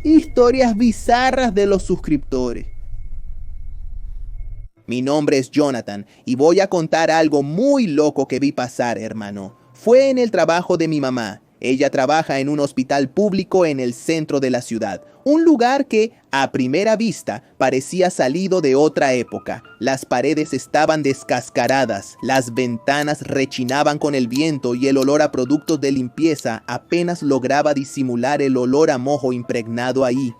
Historias bizarras de los suscriptores. Mi nombre es Jonathan y voy a contar algo muy loco que vi pasar, hermano. Fue en el trabajo de mi mamá. Ella trabaja en un hospital público en el centro de la ciudad. Un lugar que, a primera vista, parecía salido de otra época. Las paredes estaban descascaradas, las ventanas rechinaban con el viento y el olor a productos de limpieza apenas lograba disimular el olor a mojo impregnado ahí.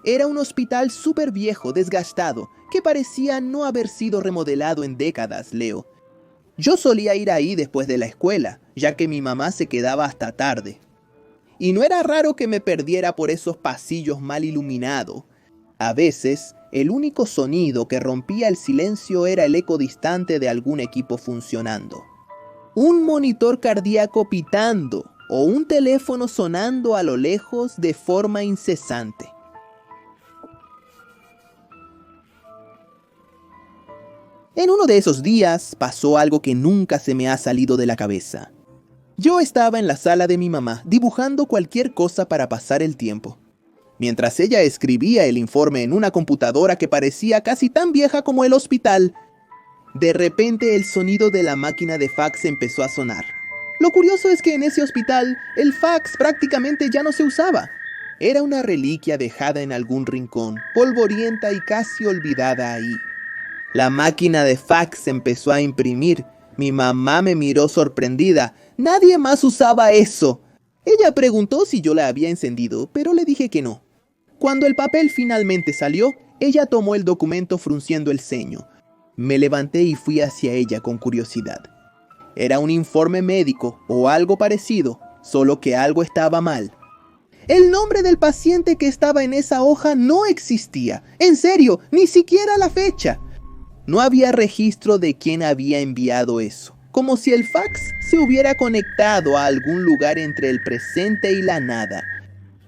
Era un hospital súper viejo, desgastado, que parecía no haber sido remodelado en décadas, Leo. Yo solía ir ahí después de la escuela, ya que mi mamá se quedaba hasta tarde. Y no era raro que me perdiera por esos pasillos mal iluminados. A veces, el único sonido que rompía el silencio era el eco distante de algún equipo funcionando. Un monitor cardíaco pitando o un teléfono sonando a lo lejos de forma incesante. En uno de esos días pasó algo que nunca se me ha salido de la cabeza. Yo estaba en la sala de mi mamá dibujando cualquier cosa para pasar el tiempo. Mientras ella escribía el informe en una computadora que parecía casi tan vieja como el hospital, de repente el sonido de la máquina de fax empezó a sonar. Lo curioso es que en ese hospital el fax prácticamente ya no se usaba. Era una reliquia dejada en algún rincón, polvorienta y casi olvidada ahí. La máquina de fax empezó a imprimir. Mi mamá me miró sorprendida. Nadie más usaba eso. Ella preguntó si yo la había encendido, pero le dije que no. Cuando el papel finalmente salió, ella tomó el documento frunciendo el ceño. Me levanté y fui hacia ella con curiosidad. Era un informe médico o algo parecido, solo que algo estaba mal. El nombre del paciente que estaba en esa hoja no existía. En serio, ni siquiera la fecha. No había registro de quién había enviado eso, como si el fax se hubiera conectado a algún lugar entre el presente y la nada.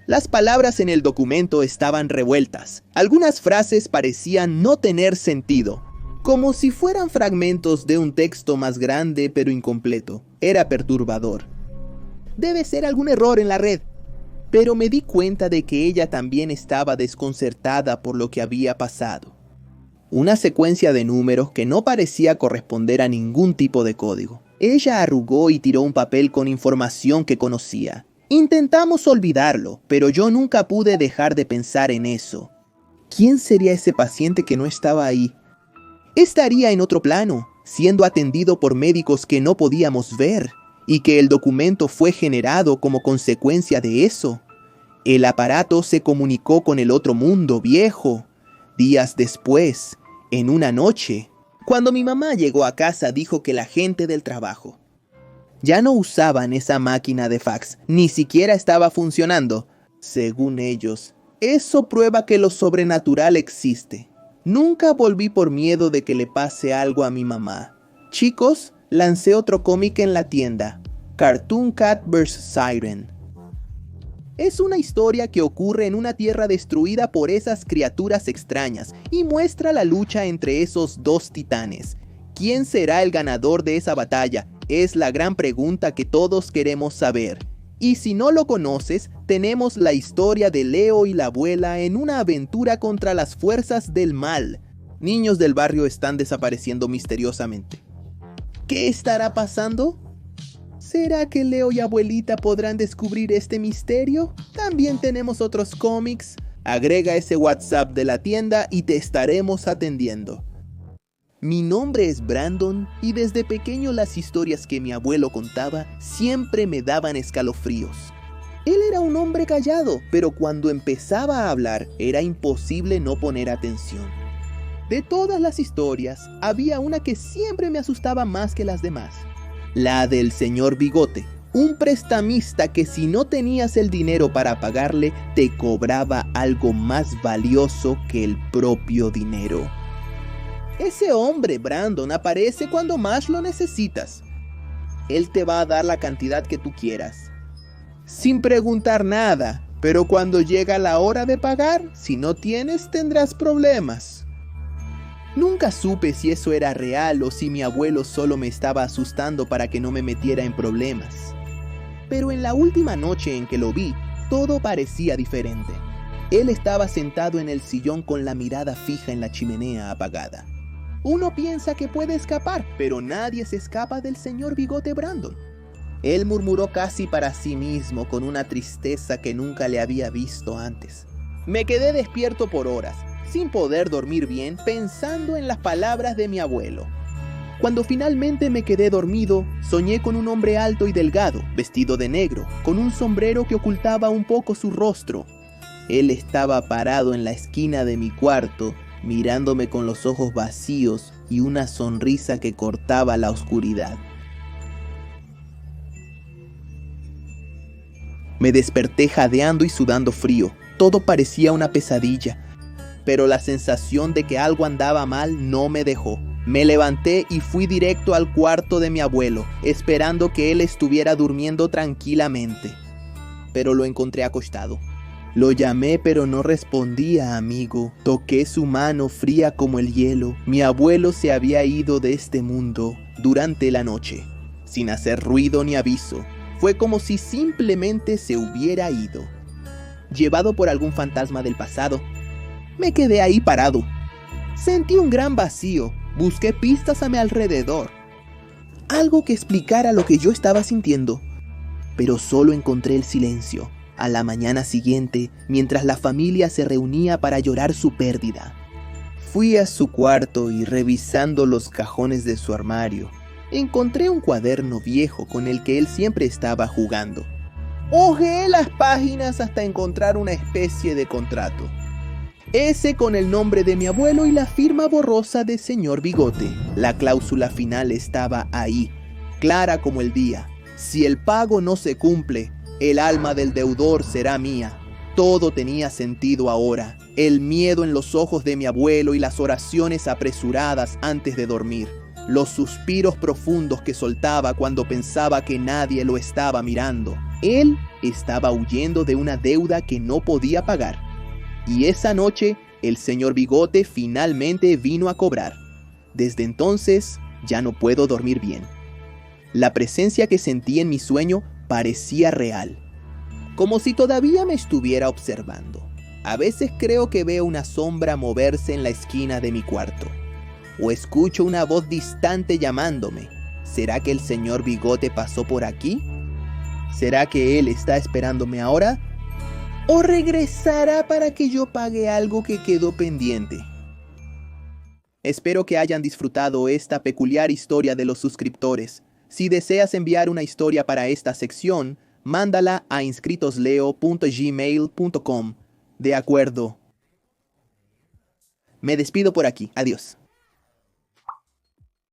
Las palabras en el documento estaban revueltas. Algunas frases parecían no tener sentido, como si fueran fragmentos de un texto más grande pero incompleto. Era perturbador. Debe ser algún error en la red. Pero me di cuenta de que ella también estaba desconcertada por lo que había pasado. Una secuencia de números que no parecía corresponder a ningún tipo de código. Ella arrugó y tiró un papel con información que conocía. Intentamos olvidarlo, pero yo nunca pude dejar de pensar en eso. ¿Quién sería ese paciente que no estaba ahí? Estaría en otro plano, siendo atendido por médicos que no podíamos ver, y que el documento fue generado como consecuencia de eso. El aparato se comunicó con el otro mundo viejo. Días después, en una noche, cuando mi mamá llegó a casa, dijo que la gente del trabajo ya no usaban esa máquina de fax, ni siquiera estaba funcionando. Según ellos, eso prueba que lo sobrenatural existe. Nunca volví por miedo de que le pase algo a mi mamá. Chicos, lancé otro cómic en la tienda, Cartoon Cat vs. Siren. Es una historia que ocurre en una tierra destruida por esas criaturas extrañas y muestra la lucha entre esos dos titanes. ¿Quién será el ganador de esa batalla? Es la gran pregunta que todos queremos saber. Y si no lo conoces, tenemos la historia de Leo y la abuela en una aventura contra las fuerzas del mal. Niños del barrio están desapareciendo misteriosamente. ¿Qué estará pasando? ¿Será que Leo y abuelita podrán descubrir este misterio? También tenemos otros cómics. Agrega ese WhatsApp de la tienda y te estaremos atendiendo. Mi nombre es Brandon y desde pequeño las historias que mi abuelo contaba siempre me daban escalofríos. Él era un hombre callado, pero cuando empezaba a hablar era imposible no poner atención. De todas las historias, había una que siempre me asustaba más que las demás. La del señor Bigote, un prestamista que si no tenías el dinero para pagarle, te cobraba algo más valioso que el propio dinero. Ese hombre, Brandon, aparece cuando más lo necesitas. Él te va a dar la cantidad que tú quieras, sin preguntar nada, pero cuando llega la hora de pagar, si no tienes, tendrás problemas. Nunca supe si eso era real o si mi abuelo solo me estaba asustando para que no me metiera en problemas. Pero en la última noche en que lo vi, todo parecía diferente. Él estaba sentado en el sillón con la mirada fija en la chimenea apagada. Uno piensa que puede escapar, pero nadie se escapa del señor Bigote Brandon. Él murmuró casi para sí mismo con una tristeza que nunca le había visto antes. Me quedé despierto por horas, sin poder dormir bien, pensando en las palabras de mi abuelo. Cuando finalmente me quedé dormido, soñé con un hombre alto y delgado, vestido de negro, con un sombrero que ocultaba un poco su rostro. Él estaba parado en la esquina de mi cuarto, mirándome con los ojos vacíos y una sonrisa que cortaba la oscuridad. Me desperté jadeando y sudando frío. Todo parecía una pesadilla, pero la sensación de que algo andaba mal no me dejó. Me levanté y fui directo al cuarto de mi abuelo, esperando que él estuviera durmiendo tranquilamente. Pero lo encontré acostado. Lo llamé, pero no respondía, amigo. Toqué su mano fría como el hielo. Mi abuelo se había ido de este mundo durante la noche, sin hacer ruido ni aviso. Fue como si simplemente se hubiera ido, llevado por algún fantasma del pasado. Me quedé ahí parado. Sentí un gran vacío. Busqué pistas a mi alrededor, algo que explicara lo que yo estaba sintiendo, pero solo encontré el silencio. A la mañana siguiente, mientras la familia se reunía para llorar su pérdida, fui a su cuarto y, revisando los cajones de su armario, encontré un cuaderno viejo con el que él siempre estaba jugando. Hojeé las páginas hasta encontrar una especie de contrato. Ese con el nombre de mi abuelo y la firma borrosa de señor Bigote. La cláusula final estaba ahí, clara como el día. Si el pago no se cumple, el alma del deudor será mía. Todo tenía sentido ahora. El miedo en los ojos de mi abuelo y las oraciones apresuradas antes de dormir. Los suspiros profundos que soltaba cuando pensaba que nadie lo estaba mirando. Él estaba huyendo de una deuda que no podía pagar. Y esa noche, el señor Bigote finalmente vino a cobrar. Desde entonces, ya no puedo dormir bien. La presencia que sentí en mi sueño parecía real, como si todavía me estuviera observando. A veces creo que veo una sombra moverse en la esquina de mi cuarto, o escucho una voz distante llamándome. ¿Será que el señor Bigote pasó por aquí? ¿Será que él está esperándome ahora? ¿O regresará para que yo pague algo que quedó pendiente? Espero que hayan disfrutado esta peculiar historia de los suscriptores. Si deseas enviar una historia para esta sección, mándala a inscritosleo.gmail.com. De acuerdo. Me despido por aquí. Adiós.